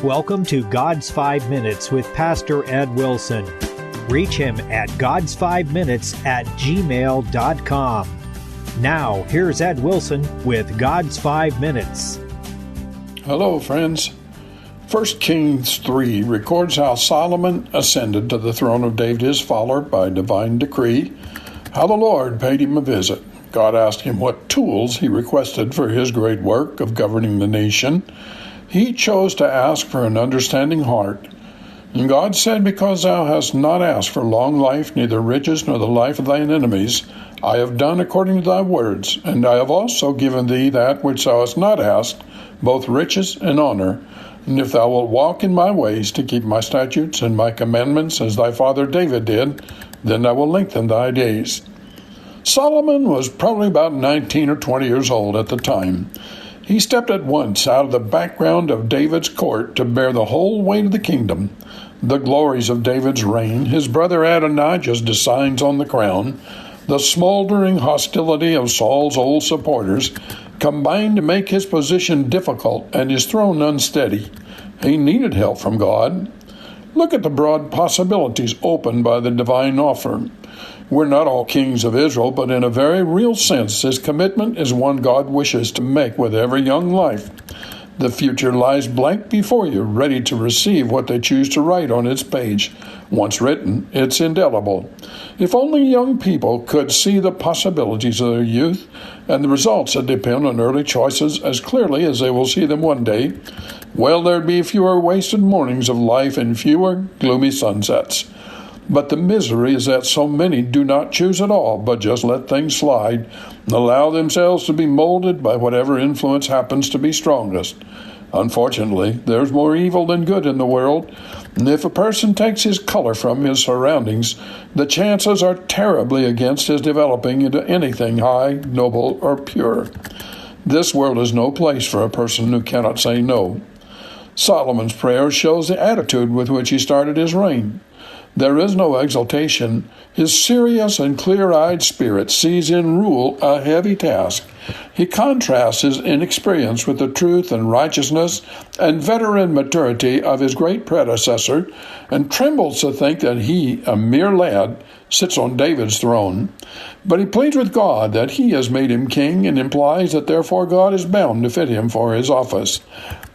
Welcome to God's 5 Minutes with Pastor Ed Wilson. Reach him at GodsFiveMinutes@gmail.com. Now, here's Ed Wilson with God's 5 Minutes. Hello, friends. 1 Kings 3 records how Solomon ascended to the throne of David his father by divine decree, how the Lord paid him a visit. God asked him what tools he requested for his great work of governing the nation. He chose to ask for an understanding heart. And God said, "Because thou hast not asked for long life, neither riches, nor the life of thine enemies, I have done according to thy words, and I have also given thee that which thou hast not asked, both riches and honor. And if thou wilt walk in my ways to keep my statutes and my commandments, as thy father David did, then I will lengthen thy days." Solomon was probably about 19 or 20 years old at the time. He stepped at once out of the background of David's court to bear the whole weight of the kingdom, the glories of David's reign, his brother Adonijah's designs on the crown, the smoldering hostility of Saul's old supporters, combined to make his position difficult and his throne unsteady. He needed help from God. Look at the broad possibilities opened by the divine offer. We're not all kings of Israel, but in a very real sense, his commitment is one God wishes to make with every young life. The future lies blank before you, ready to receive what they choose to write on its page. Once written, it's indelible. If only young people could see the possibilities of their youth and the results that depend on early choices as clearly as they will see them one day, well, there'd be fewer wasted mornings of life and fewer gloomy sunsets. But the misery is that so many do not choose at all, but just let things slide and allow themselves to be molded by whatever influence happens to be strongest. Unfortunately, there's more evil than good in the world, and if a person takes his color from his surroundings, the chances are terribly against his developing into anything high, noble, or pure. This world is no place for a person who cannot say no. Solomon's prayer shows the attitude with which he started his reign. There is no exultation. His serious and clear-eyed spirit sees in rule a heavy task. He contrasts his inexperience with the truth and righteousness and veteran maturity of his great predecessor, and trembles to think that he, a mere lad, sits on David's throne. But he pleads with God that he has made him king, and implies that therefore God is bound to fit him for his office.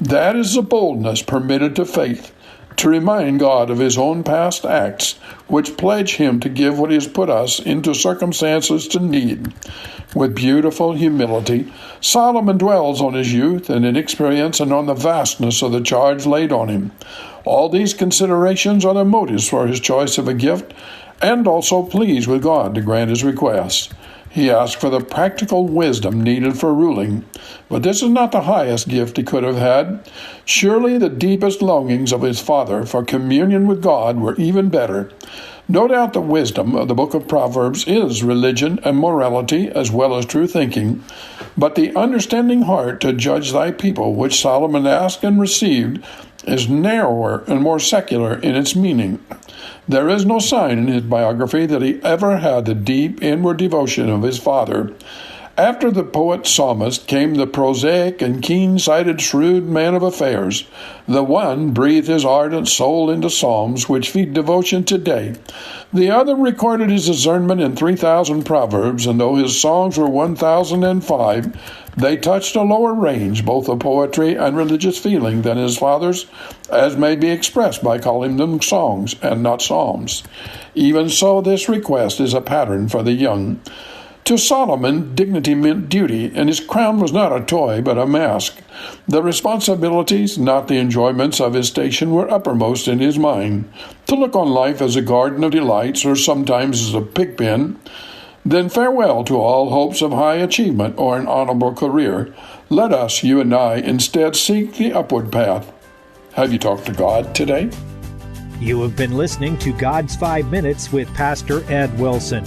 That is the boldness permitted to faith, to remind God of his own past acts, which pledge him to give what he has put us into circumstances to need. With beautiful humility, Solomon dwells on his youth and inexperience and on the vastness of the charge laid on him. All these considerations are the motives for his choice of a gift, and also pleased with God to grant his request. He asked for the practical wisdom needed for ruling, but this is not the highest gift he could have had. Surely the deepest longings of his father for communion with God were even better. No doubt the wisdom of the book of Proverbs is religion and morality as well as true thinking, but the understanding heart to judge thy people, which Solomon asked and received, is narrower and more secular in its meaning. There is no sign in his biography that he ever had the deep inward devotion of his father. After the poet-psalmist came the prosaic and keen-sighted shrewd man of affairs. The one breathed his ardent soul into psalms which feed devotion today. The other recorded his discernment in 3,000 proverbs, and though his songs were 1,005, they touched a lower range, both of poetry and religious feeling, than his father's, as may be expressed by calling them songs and not psalms. Even so, this request is a pattern for the young. To Solomon, dignity meant duty, and his crown was not a toy, but a mask. The responsibilities, not the enjoyments of his station, were uppermost in his mind. To look on life as a garden of delights, or sometimes as a pigpen, then farewell to all hopes of high achievement or an honorable career. Let us, you and I, instead seek the upward path. Have you talked to God today? You have been listening to God's 5 Minutes with Pastor Ed Wilson.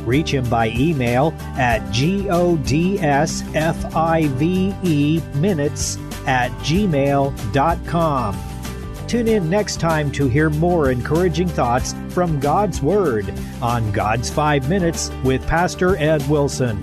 Reach him by email at GodsFiveMinutes@gmail.com. Tune in next time to hear more encouraging thoughts from God's Word on God's 5 Minutes with Pastor Ed Wilson.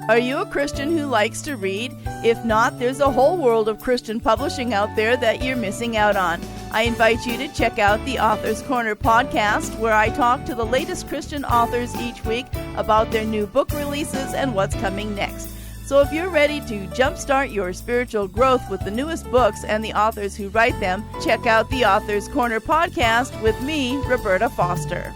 Are you a Christian who likes to read? If not, there's a whole world of Christian publishing out there that you're missing out on. I invite you to check out the Author's Corner podcast, where I talk to the latest Christian authors each week about their new book releases and what's coming next. So if you're ready to jumpstart your spiritual growth with the newest books and the authors who write them, check out the Author's Corner podcast with me, Roberta Foster.